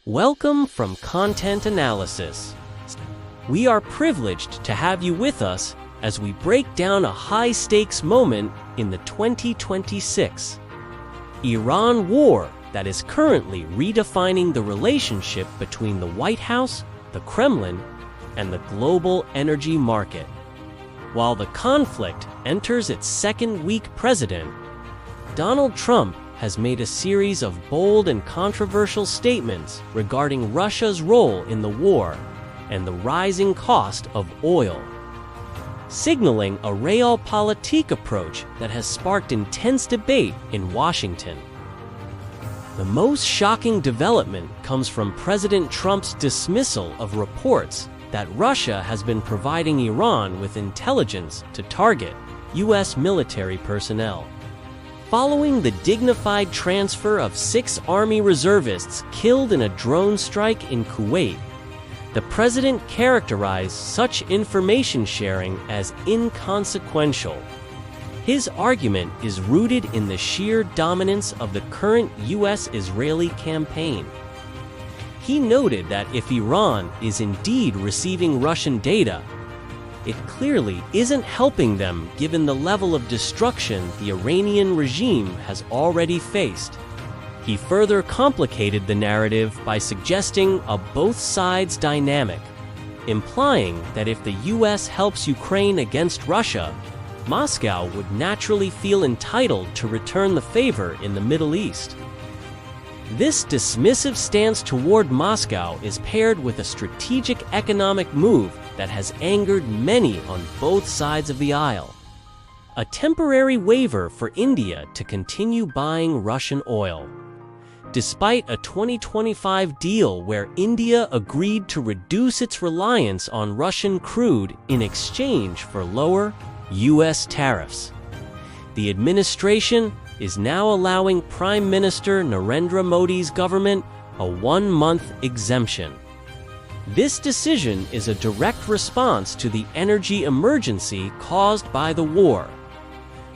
Welcome from Content Analysis. We are privileged to have you with us as we break down a high-stakes moment in the 2026 Iran war that is currently redefining the relationship between the White House, the Kremlin, and the global energy market. While the conflict enters its second week, President Donald Trump has made a series of bold and controversial statements regarding Russia's role in the war and the rising cost of oil, signaling a realpolitik approach that has sparked intense debate in Washington. The most shocking development comes from President Trump's dismissal of reports that Russia has been providing Iran with intelligence to target U.S. military personnel. Following the dignified transfer of 6 Army reservists killed in a drone strike in Kuwait, the president characterized such information sharing as inconsequential. His argument is rooted in the sheer dominance of the current U.S. Israeli campaign. He noted that if Iran is indeed receiving Russian data, it clearly isn't helping them given the level of destruction the Iranian regime has already faced. He further complicated the narrative by suggesting a both sides dynamic, implying that if the U.S. helps Ukraine against Russia, Moscow would naturally feel entitled to return the favor in the Middle East. This dismissive stance toward Moscow is paired with a strategic economic move that has angered many on both sides of the aisle: a temporary waiver for India to continue buying Russian oil. Despite a 2025 deal where India agreed to reduce its reliance on Russian crude in exchange for lower U.S. tariffs, the administration is now allowing Prime Minister Narendra Modi's government a 1-month exemption. This decision is a direct response to the energy emergency caused by the war,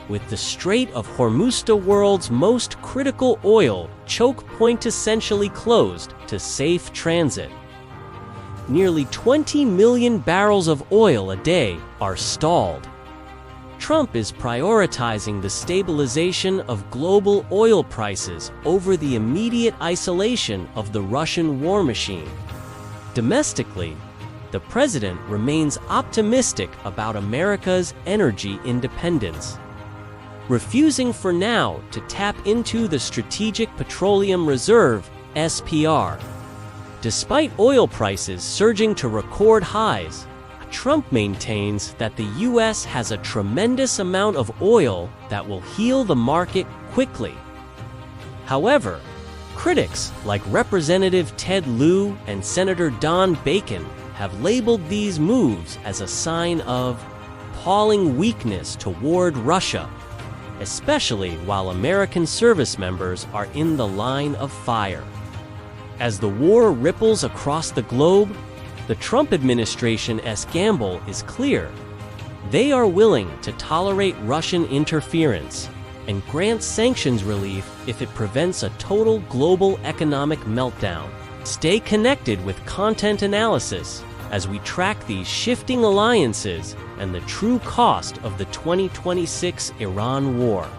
with the Strait of Hormuz, the world's most critical oil choke point, essentially closed to safe transit. Nearly 20 million barrels of oil a day are stalled. Trump is prioritizing the stabilization of global oil prices over the immediate isolation of the Russian war machine. Domestically, the president remains optimistic about America's energy independence, refusing for now to tap into the Strategic Petroleum Reserve (SPR). Despite oil prices surging to record highs, Trump maintains that the U.S. has a tremendous amount of oil that will heal the market quickly. However, critics like Representative Ted Lieu and Senator Don Bacon have labeled these moves as a sign of appalling weakness toward Russia, especially while American service members are in the line of fire. As the war ripples across the globe, the Trump administration's gamble is clear. They are willing to tolerate Russian interference and grant sanctions relief if it prevents a total global economic meltdown. Stay connected with Content Analysis as we track these shifting alliances and the true cost of the 2026 Iran war.